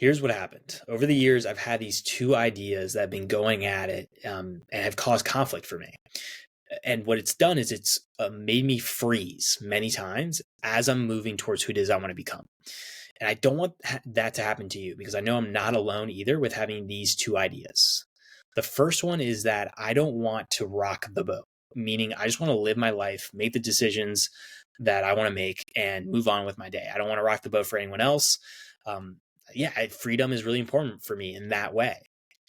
Here's what happened. Over the years, I've had these two ideas that have been going at it and have caused conflict for me. And what it's done is it's made me freeze many times as I'm moving towards who it is I want to become. And I don't want that to happen to you because I know I'm not alone either with having these two ideas. The first one is that I don't want to rock the boat, meaning I just want to live my life, make the decisions that I want to make, and move on with my day. I don't want to rock the boat for anyone else. Freedom is really important for me in that way.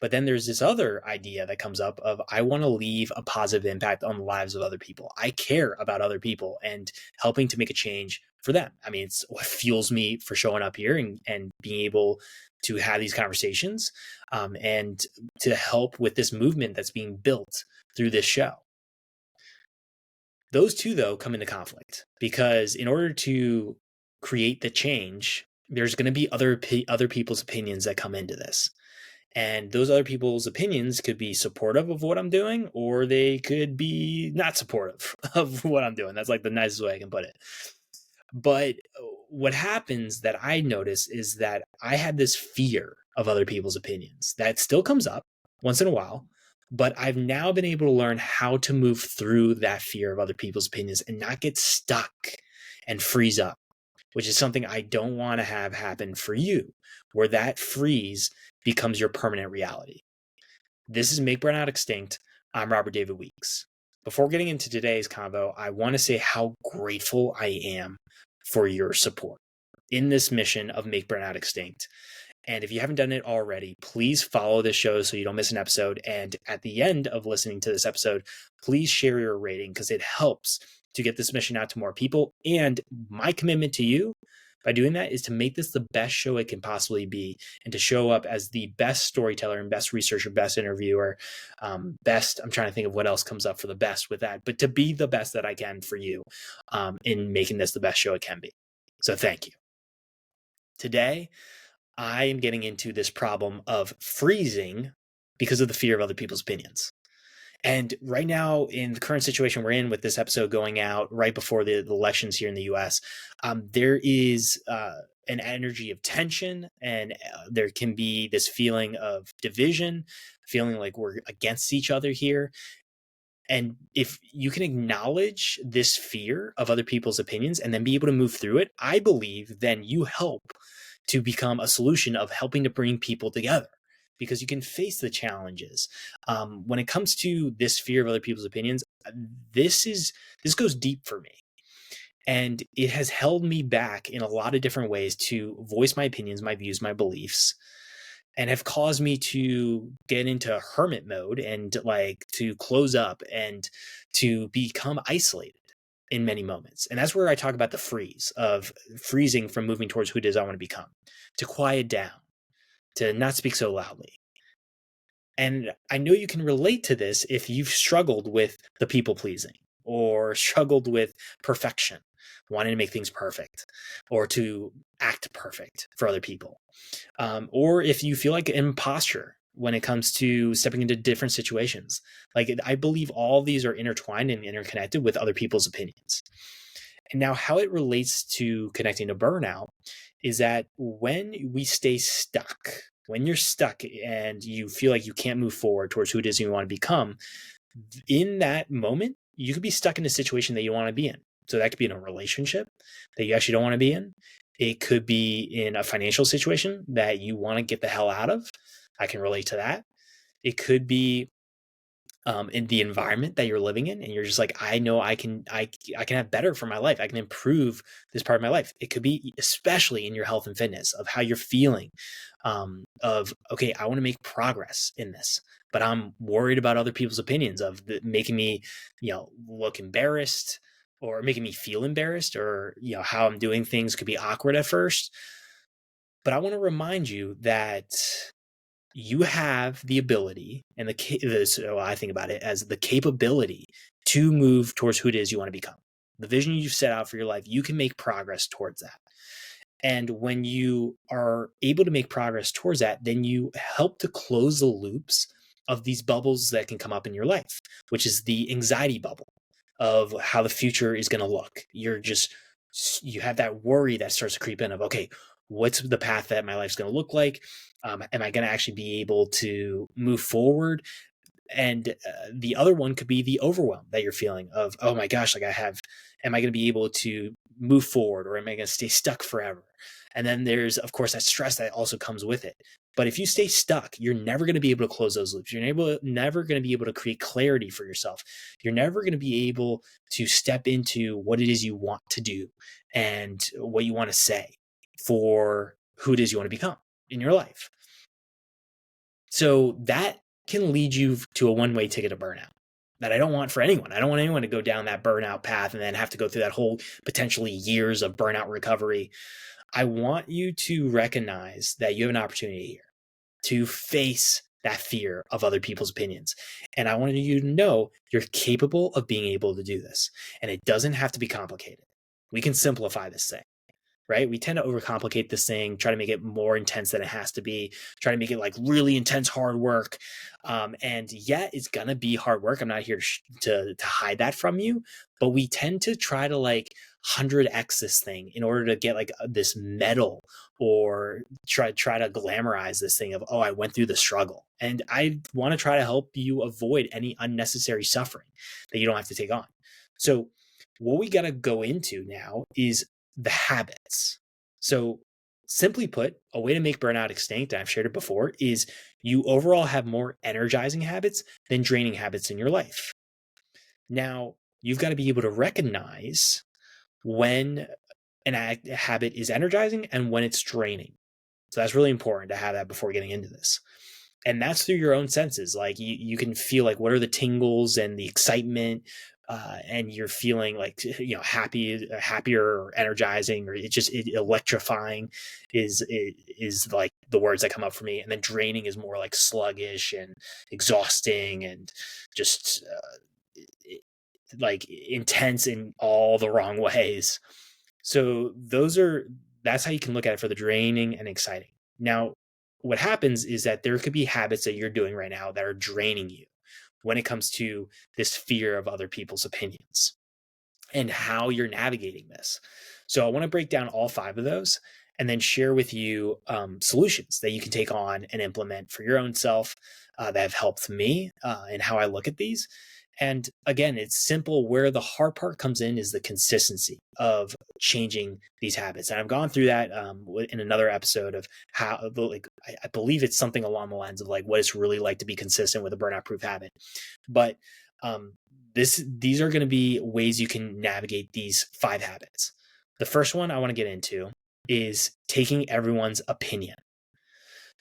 But then there's this other idea that comes up of I want to leave a positive impact on the lives of other people. I care about other people and helping to make a change for them. I mean, it's what fuels me for showing up here and being able to have these conversations and to help with this movement that's being built through this show. Those two, though, come into conflict because in order to create the change, there's going to be other people's opinions that come into this. And those other people's opinions could be supportive of what I'm doing, or they could be not supportive of what I'm doing. That's like the nicest way I can put it. But what happens that I notice is that I had this fear of other people's opinions that still comes up once in a while, but I've now been able to learn how to move through that fear of other people's opinions and not get stuck and freeze up, which is something I don't want to have happen for you, where that freeze becomes your permanent reality. This is Make Burnout Extinct. I'm Robert David Weeks. Before getting into today's convo, I want to say how grateful I am for your support in this mission of Make Burnout Extinct. And if you haven't done it already, please follow this show so you don't miss an episode. And at the end of listening to this episode, please share your rating because it helps to get this mission out to more people. And my commitment to you by doing that is to make this the best show it can possibly be and to show up as the best storyteller and best researcher, best interviewer, I'm trying to think of what else comes up for the best with that, but to be the best that I can for you in making this the best show it can be. So thank you. Today, I am getting into this problem of freezing because of the fear of other people's opinions. And right now, in the current situation we're in with this episode going out right before the elections here in the US, there is an energy of tension and there can be this feeling of division, feeling like we're against each other here. And if you can acknowledge this fear of other people's opinions and then be able to move through it, I believe then you help to become a solution of helping to bring people together. Because you can face the challenges. When it comes to this fear of other people's opinions, this goes deep for me. And it has held me back in a lot of different ways to voice my opinions, my views, my beliefs, and have caused me to get into hermit mode and like to close up and to become isolated in many moments. And that's where I talk about the freezing from moving towards who it is I want to become, to quiet down, to not speak so loudly. And I know you can relate to this if you've struggled with the people pleasing or struggled with perfection, wanting to make things perfect or to act perfect for other people. Or if you feel like an imposter when it comes to stepping into different situations. Like I believe all of these are intertwined and interconnected with other people's opinions. And now how it relates to connecting to burnout is that when we stay stuck, when you're stuck and you feel like you can't move forward towards who it is you want to become, in that moment, you could be stuck in a situation that you want to be in. So that could be in a relationship that you actually don't want to be in. It could be in a financial situation that you want to get the hell out of. I can relate to that. It could be in the environment that you're living in, and you're just like, I know I can have better for my life. I can improve this part of my life. It could be especially in your health and fitness of how you're feeling of, okay, I want to make progress in this, but I'm worried about other people's opinions of making me, look embarrassed or making me feel embarrassed or, how I'm doing things could be awkward at first. But I want to remind you that you have the ability and so I think about it as the capability to move towards who it is you want to become. The vision you've set out for your life, you can make progress towards that. And when you are able to make progress towards that, then you help to close the loops of these bubbles that can come up in your life, which is the anxiety bubble of how the future is going to look. You have that worry that starts to creep in of, okay, what's the path that my life's going to look like? Am I going to actually be able to move forward? And the other one could be the overwhelm that you're feeling of, oh my gosh, like am I going to be able to move forward, or am I going to stay stuck forever? And then there's, of course, that stress that also comes with it. But if you stay stuck, you're never going to be able to close those loops. You're never going to be able to create clarity for yourself. You're never going to be able to step into what it is you want to do and what you want to say for who it is you want to become in your life. So that can lead you to a one-way ticket to burnout that I don't want for anyone. I don't want anyone to go down that burnout path and then have to go through that whole potentially years of burnout recovery. I want you to recognize that you have an opportunity here to face that fear of other people's opinions. And I wanted you to know you're capable of being able to do this. And it doesn't have to be complicated. We can simplify this thing. Right? We tend to overcomplicate this thing, try to make it more intense than it has to be, try to make it like really intense hard work. And yeah, it's going to be hard work. I'm not here to hide that from you, but we tend to try to like 100x this thing in order to get like this medal, or try to glamorize this thing of, oh, I went through the struggle. And I want to try to help you avoid any unnecessary suffering that you don't have to take on. So what we got to go into now is the habits. So simply put, a way to make burnout extinct, and I've shared it before, is you overall have more energizing habits than draining habits in your life. Now, you've got to be able to recognize when a habit is energizing and when it's draining. So that's really important to have that before getting into this. And that's through your own senses. Like you can feel like, what are the tingles and the excitement, and you're feeling like, happier or energizing, or electrifying is like the words that come up for me. And then draining is more like sluggish and exhausting and just like intense in all the wrong ways. So that's how you can look at it for the draining and exciting. Now, what happens is that there could be habits that you're doing right now that are draining you when it comes to this fear of other people's opinions and how you're navigating this. So I want to break down all 5 of those and then share with you solutions that you can take on and implement for your own self that have helped me and how I look at these. And again, it's simple. Where the hard part comes in is the consistency of changing these habits. And I've gone through that in another episode of how, like, I believe it's something along the lines of like what it's really like to be consistent with a burnout proof habit. But these are going to be ways you can navigate these 5 habits. The first one I want to get into is taking everyone's opinion.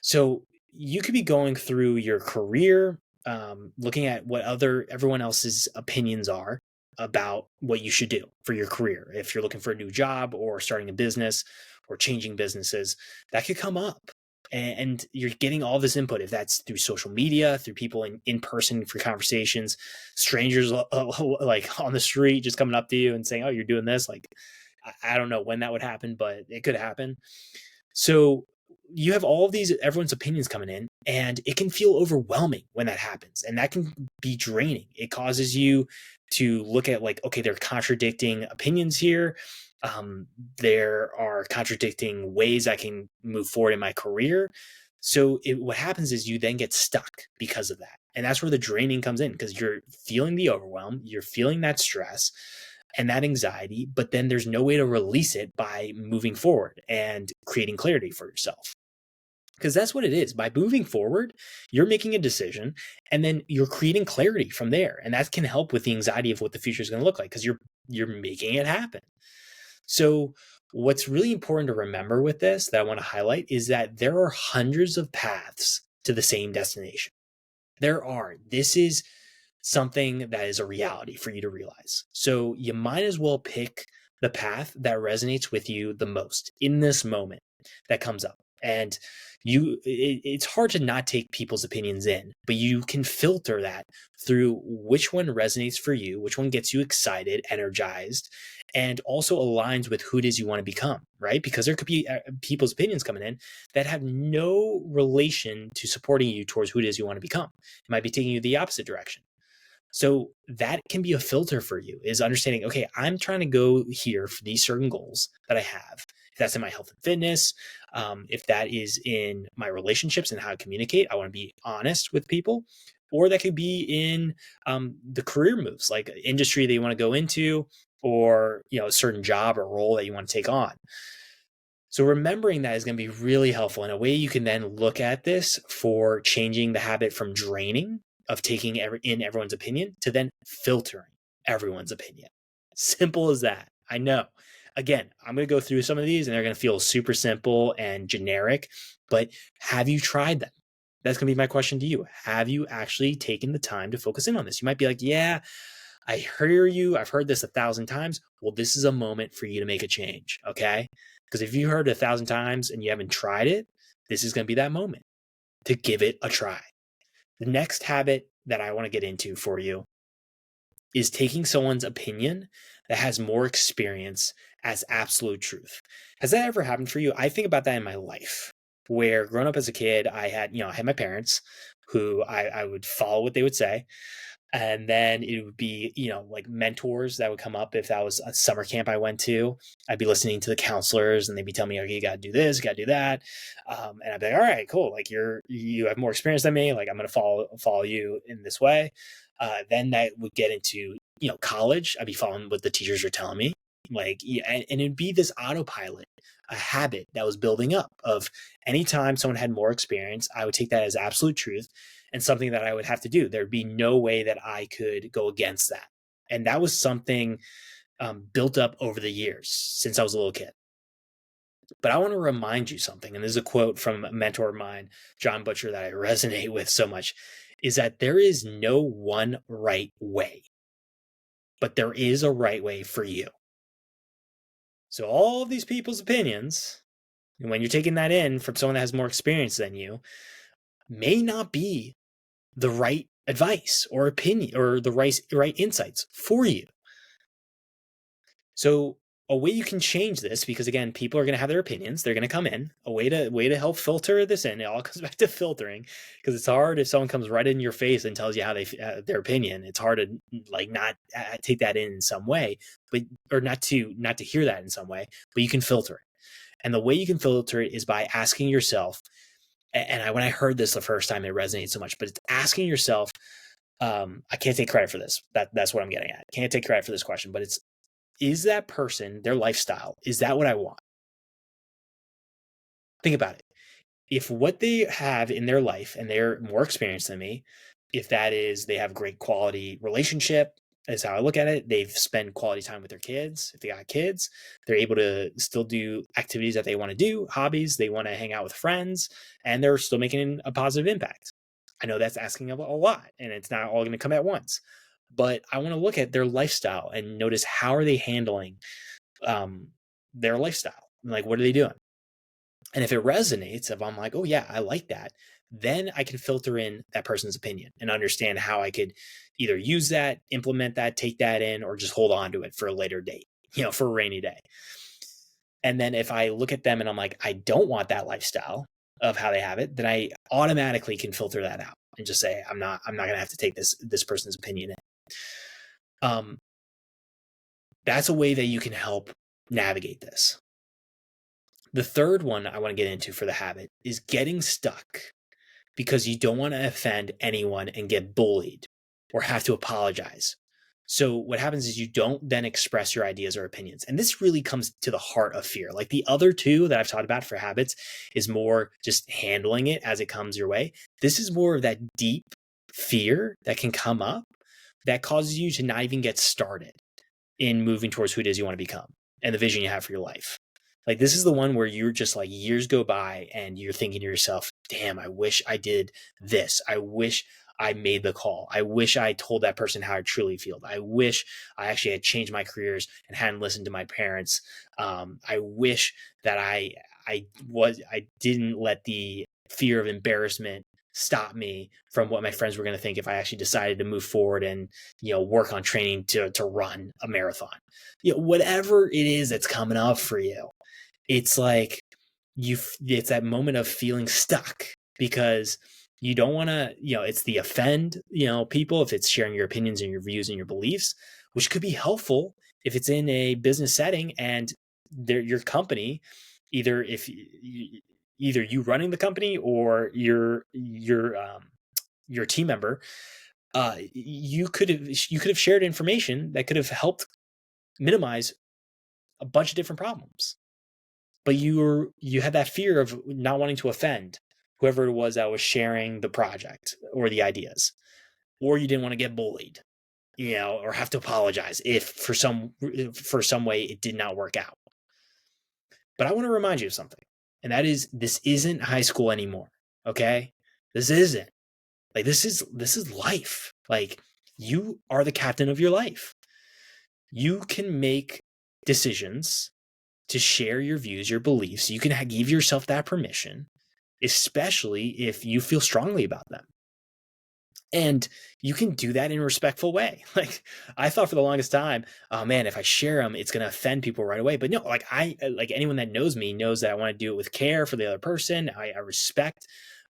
So you could be going through your career, looking at what everyone else's opinions are about what you should do for your career. If you're looking for a new job or starting a business or changing businesses, that could come up. And you're getting all this input, if that's through social media, through people in person for conversations, strangers like on the street just coming up to you and saying, oh, you're doing this. Like, I don't know when that would happen, but it could happen. So you have all of these, everyone's opinions coming in, and it can feel overwhelming when that happens. And that can be draining. It causes you to look at like, okay, there are contradicting opinions here. There are contradicting ways I can move forward in my career. So what happens is you then get stuck because of that. And that's where the draining comes in, because you're feeling the overwhelm, you're feeling that stress and that anxiety, but then there's no way to release it by moving forward and creating clarity for yourself. Because that's what it is. By moving forward, you're making a decision and then you're creating clarity from there. And that can help with the anxiety of what the future is going to look like, because you're making it happen. So what's really important to remember with this that I want to highlight is that there are hundreds of paths to the same destination. This is something that is a reality for you to realize. So you might as well pick the path that resonates with you the most in this moment that comes up. And it's hard to not take people's opinions in, but you can filter that through which one resonates for you, which one gets you excited, energized, and also aligns with who it is you want to become, right? Because there could be people's opinions coming in that have no relation to supporting you towards who it is you want to become. It might be taking you the opposite direction. So that can be a filter for you, is understanding, okay, I'm trying to go here for these certain goals that I have. If that's in my health and fitness, If that is in my relationships and how I communicate, I want to be honest with people. Or that could be in the career moves, like industry that you want to go into, or a certain job or role that you want to take on. So remembering that is going to be really helpful, in a way you can then look at this for changing the habit from draining of taking in everyone's opinion to then filtering everyone's opinion. Simple as that. I know. Again, I'm going to go through some of these and they're going to feel super simple and generic, but have you tried them? That's going to be my question to you. Have you actually taken the time to focus in on this? You might be like, yeah, I hear you. I've heard this 1,000 times. Well, this is a moment for you to make a change. Okay. Because if you heard it 1,000 times and you haven't tried it, this is going to be that moment to give it a try. The next habit that I want to get into for you is taking someone's opinion that has more experience as absolute truth. Has that ever happened for you? I think about that in my life, where growing up as a kid, I had my parents who I would follow what they would say. And then it would be, like mentors that would come up. If that was a summer camp I went to, I'd be listening to the counselors and they'd be telling me, okay, you got to do this, you got to do that. And I'd be like, all right, cool. Like you have more experience than me. Like I'm going to follow you in this way. Then that would get into, college. I'd be following what the teachers are telling me. And it'd be this autopilot, a habit that was building up of anytime someone had more experience, I would take that as absolute truth and something that I would have to do. There'd be no way that I could go against that. And that was something built up over the years since I was a little kid. But I want to remind you something, and this is a quote from a mentor of mine, John Butcher, that I resonate with so much, is that there is no one right way, but there is a right way for you. So all of these people's opinions, and when you're taking that in from someone that has more experience than you, may not be the right advice or opinion or the right insights for you. So a way you can change this, because again, people are going to have their opinions, they're going to come in. A way to help filter this in. It all comes back to filtering, because it's hard if someone comes right in your face and tells you how they their opinion. It's hard to not take that in some way, or not to hear that in some way. But you can filter it, and the way you can filter it is by asking yourself. And when I heard this the first time, it resonated so much. But it's asking yourself, I can't take credit for this. That's what I'm getting at. Can't take credit for this question, but is that person, their lifestyle, is that what I want? Think about it. If what they have in their life, and they're more experienced than me, if that is they have great quality relationship, is how I look at it. They've spent quality time with their kids. If they got kids, they're able to still do activities that they want to do, hobbies, they want to hang out with friends, and they're still making a positive impact. I know that's asking a lot, and it's not all going to come at once. But I want to look at their lifestyle and notice, how are they handling their lifestyle? Like, what are they doing? And if it resonates, if I'm like, oh yeah, I like that, then I can filter in that person's opinion and understand how I could either use that, implement that, take that in, or just hold on to it for a later date, for a rainy day. And then if I look at them and I'm like, I don't want that lifestyle of how they have it, then I automatically can filter that out and just say, I'm not going to have to take this person's opinion in. That's a way that you can help navigate this. The third one I want to get into for the habit is getting stuck because you don't want to offend anyone and get bullied or have to apologize. So what happens is you don't then express your ideas or opinions. And this really comes to the heart of fear. Like the other two that I've talked about for habits is more just handling it as it comes your way. This is more of that deep fear that can come up that causes you to not even get started in moving towards who it is you want to become and the vision you have for your life. Like this is the one where you're just like, years go by and you're thinking to yourself, damn, I wish I did this. I wish I made the call. I wish I told that person how I truly feel. I wish I actually had changed my careers and hadn't listened to my parents. I wish that I didn't let the fear of embarrassment stop me from what my friends were going to think if I actually decided to move forward and, work on training to run a marathon. Whatever it is that's coming up for you, it's like it's that moment of feeling stuck because you don't want to, it's the offend, people, if it's sharing your opinions and your views and your beliefs, which could be helpful if it's in a business setting and your company either either you running the company or your team member, you could have shared information that could have helped minimize a bunch of different problems. But you had that fear of not wanting to offend whoever it was that was sharing the project or the ideas, or you didn't want to get bullied, or have to apologize if for some way it did not work out. But I want to remind you of something, and that is this isn't high school anymore. Okay, this isn't. Like this is life. Like you are the captain of your life. You can make decisions to share your views, your beliefs. You can give yourself that permission, especially if you feel strongly about them. And you can do that in a respectful way. Like I thought for the longest time, oh man, if I share them, it's going to offend people right away. But no, like anyone that knows me knows that I want to do it with care for the other person. I respect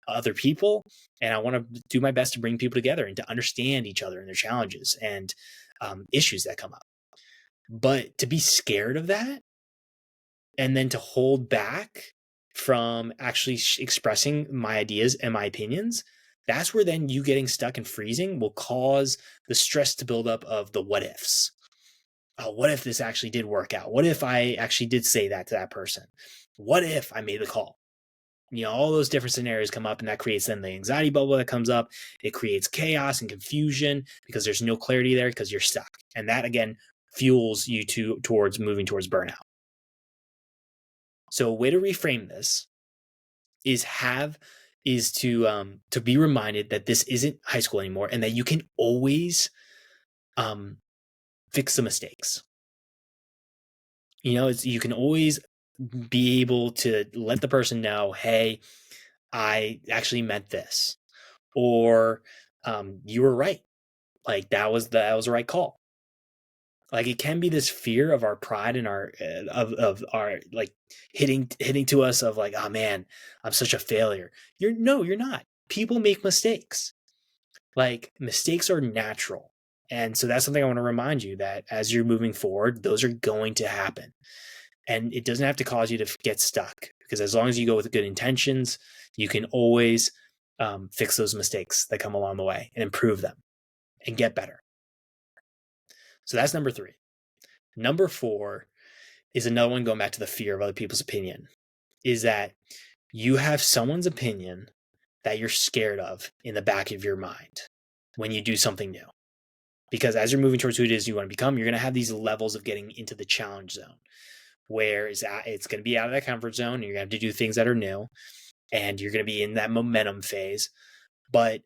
other people, and I want to do my best to bring people together and to understand each other and their challenges and issues that come up. But to be scared of that and then to hold back from actually expressing my ideas and my opinions, that's where then you getting stuck and freezing will cause the stress to build up of the what ifs. Oh, what if this actually did work out? What if I actually did say that to that person? What if I made the call? All those different scenarios come up, and that creates then the anxiety bubble that comes up. It creates chaos and confusion because there's no clarity there because you're stuck. And that again fuels you towards moving towards burnout. So a way to reframe this is to be reminded that this isn't high school anymore, and that you can always fix the mistakes. You can always be able to let the person know, hey, I actually meant this, or you were right. Like that was the right call. Like it can be this fear of our pride and our of our like hitting to us of like, oh man, I'm such a failure. You're not. People make mistakes. Like mistakes are natural. And so that's something I want to remind you that as you're moving forward, those are going to happen. And it doesn't have to cause you to get stuck, because as long as you go with good intentions, you can always fix those mistakes that come along the way and improve them and get better. So that's number 3. Number 4 is another one, going back to the fear of other people's opinion, is that you have someone's opinion that you're scared of in the back of your mind when you do something new. Because as you're moving towards who it is you want to become, you're going to have these levels of getting into the challenge zone, where it's going to be out of that comfort zone, and you're going to have to do things that are new, and you're going to be in that momentum phase. But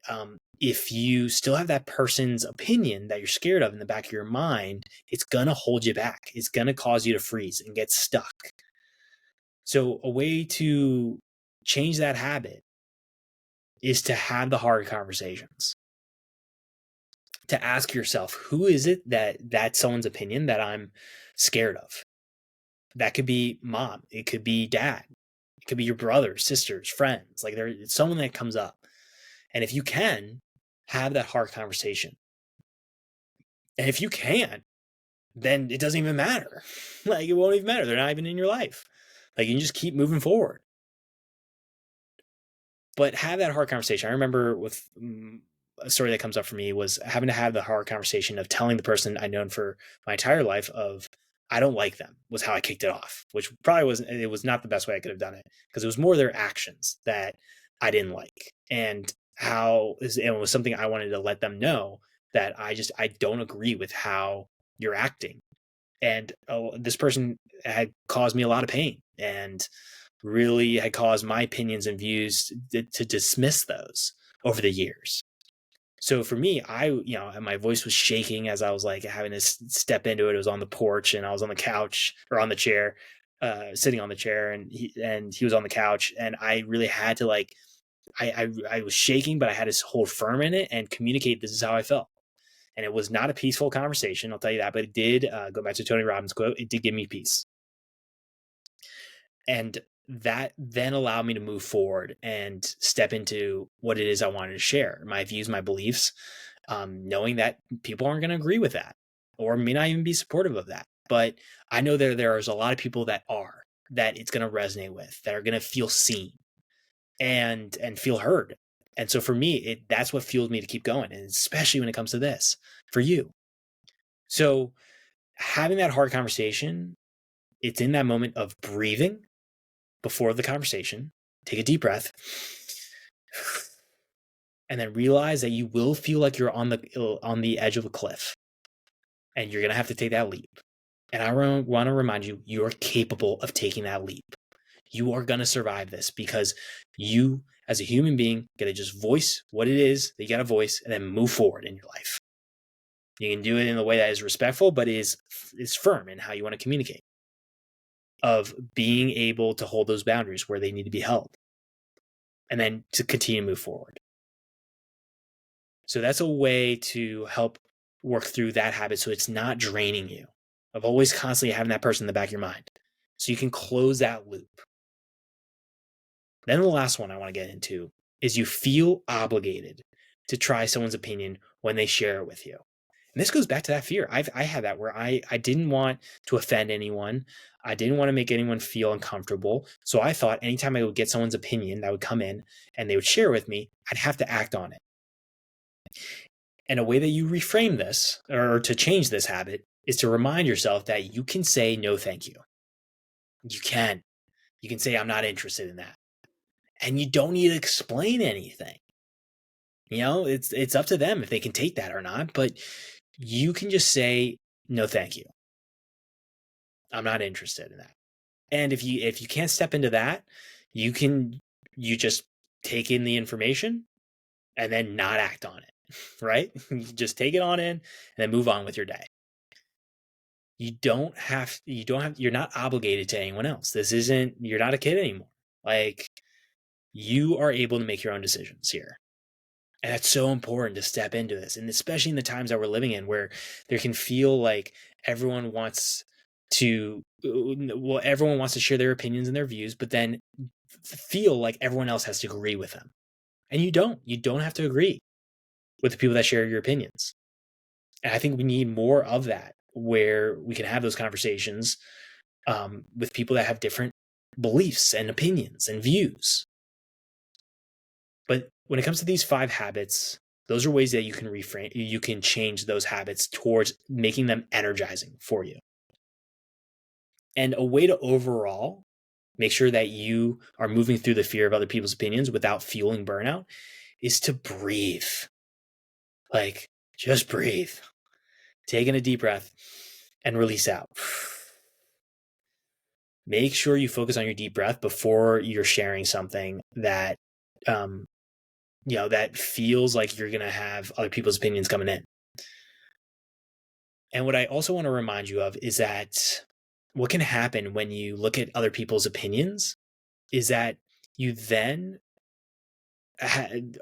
if you still have that person's opinion that you're scared of in the back of your mind, it's going to hold you back. It's going to cause you to freeze and get stuck. So a way to change that habit is to have the hard conversations. To ask yourself, who is it that's someone's opinion that I'm scared of? That could be mom. It could be dad. It could be your brothers, sisters, friends. Like it's someone that comes up. And if you can, have that hard conversation. And if you can't, then it doesn't even matter. Like it won't even matter. They're not even in your life. Like you can just keep moving forward. But have that hard conversation. I remember with a story that comes up for me was having to have the hard conversation of telling the person I'd known for my entire life of, I don't like them, was how I kicked it off, which probably it was not the best way I could have done it, because it was more their actions that I didn't like, and it was something I wanted to let them know that I don't agree with how you're acting. And this person had caused me a lot of pain and really had caused my opinions and views to dismiss those over the years. So for me, my voice was shaking as I was like having to step into it. It was on the porch, and I was on the couch or on the chair, sitting on the chair, and he was on the couch, and I really had to I was shaking, but I had to hold firm in it and communicate, this is how I felt. And it was not a peaceful conversation, I'll tell you that, but it did, go back to Tony Robbins' quote, it did give me peace. And that then allowed me to move forward and step into what it is I wanted to share, my views, my beliefs, knowing that people aren't going to agree with that or may not even be supportive of that. But I know there's a lot of people that are. that it's going to resonate with, that are going to feel seen and feel heard. And so for me, that's what fueled me to keep going, and especially when it comes to this for you. So having that hard conversation, it's in that moment of breathing before the conversation. Take a deep breath and then realize that you will feel like you're on the edge of a cliff, and you're going to have to take that leap. And I want to remind you, you are capable of taking that leap. You are going to survive this because you, as a human being, got to just voice what it is that you got to voice and then move forward in your life. You can do it in a way that is respectful, but is firm in how you want to communicate, of being able to hold those boundaries where they need to be held, and then to continue to move forward. So that's a way to help work through that habit so it's not draining you, of always constantly having that person in the back of your mind, so you can close that loop. Then the last one I want to get into is you feel obligated to try someone's opinion when they share it with you. And this goes back to that fear. I had that where I didn't want to offend anyone. I didn't want to make anyone feel uncomfortable. So I thought anytime I would get someone's opinion that would come in and they would share with me, I'd have to act on it. And a way that you reframe this, or to change this habit, is to remind yourself that you can say no thank you. You can say I'm not interested in that. And you don't need to explain anything. It's up to them if they can take that or not, but you can just say no thank you. I'm not interested in that. And if you can't step into that, you just take in the information and then not act on it, right? You just take it on in and then move on with your day. You're not obligated to anyone else. You're not a kid anymore. Like, you are able to make your own decisions here. And that's so important to step into this. And especially in the times that we're living in, where there can feel like everyone wants to share their opinions and their views, but then feel like everyone else has to agree with them. And you don't have to agree with the people that share your opinions. And I think we need more of that, where we can have those conversations with people that have different beliefs and opinions and views. But when it comes to these 5 habits, those are ways that you can change those habits towards making them energizing for you. And a way to overall make sure that you are moving through the fear of other people's opinions without fueling burnout is to breathe. Like, just breathe. Take in a deep breath and release out. Make sure you focus on your deep breath before you're sharing something that that feels like you're going to have other people's opinions coming in. And what I also want to remind you of is that what can happen when you look at other people's opinions is that you then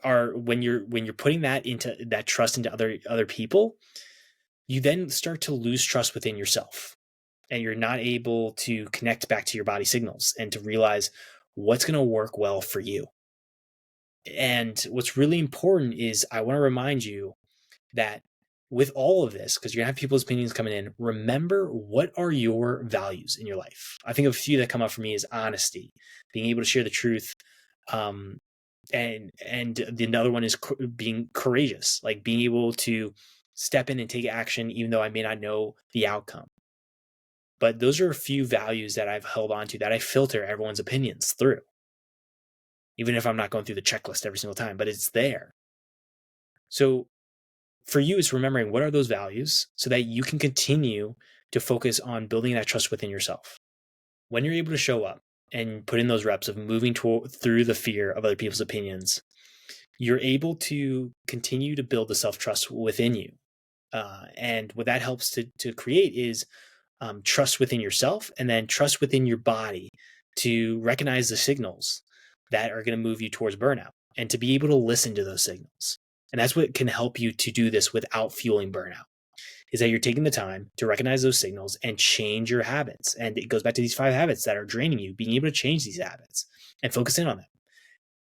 when you're putting that into that trust into other people, you then start to lose trust within yourself, and you're not able to connect back to your body signals and to realize what's going to work well for you. And what's really important is I want to remind you that with all of this, because you're going to have people's opinions coming in, remember, what are your values in your life? I think a few that come up for me is honesty, being able to share the truth. And the another one is being courageous, like being able to step in and take action, even though I may not know the outcome. But those are a few values that I've held on to, that I filter everyone's opinions through, even if I'm not going through the checklist every single time, but it's there. So for you, it's remembering what are those values so that you can continue to focus on building that trust within yourself. When you're able to show up and put in those reps of moving through the fear of other people's opinions, you're able to continue to build the self-trust within you. And what that helps to create is trust within yourself, and then trust within your body to recognize the signals that are going to move you towards burnout, and to be able to listen to those signals. And that's what can help you to do this without fueling burnout, is that you're taking the time to recognize those signals and change your habits. And it goes back to these 5 habits that are draining you, being able to change these habits and focus in on them.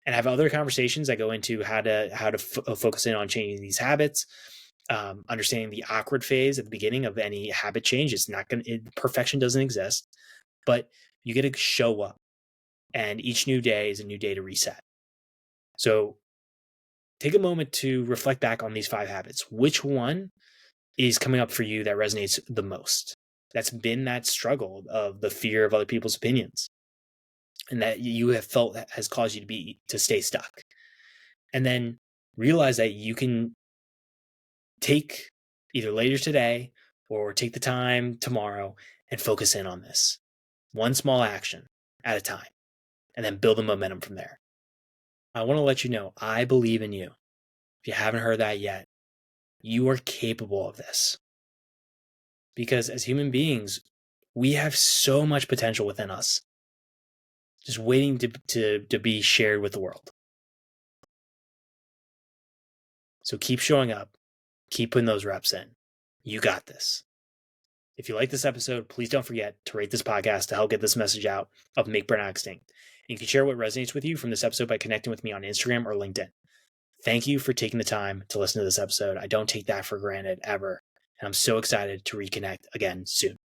And have other conversations that go into how to focus in on changing these habits, understanding the awkward phase at the beginning of any habit change. It's not going to, perfection doesn't exist, but You get to show up, and each new day is a new day to reset. So take a moment to reflect back on these 5 habits. Which one is coming up for you that resonates the most? That's been that struggle of the fear of other people's opinions, and that you have felt that has caused you to stay stuck. And then realize that you can take either later today or take the time tomorrow and focus in on this. One small action at a time, and then build the momentum from there. I want to let you know, I believe in you. If you haven't heard that yet, you are capable of this. Because as human beings, we have so much potential within us, just waiting to be shared with the world. So keep showing up, keep putting those reps in. You got this. If you like this episode, please don't forget to rate this podcast to help get this message out of Make Burnout Extinct. And you can share what resonates with you from this episode by connecting with me on Instagram or LinkedIn. Thank you for taking the time to listen to this episode. I don't take that for granted ever. And I'm so excited to reconnect again soon.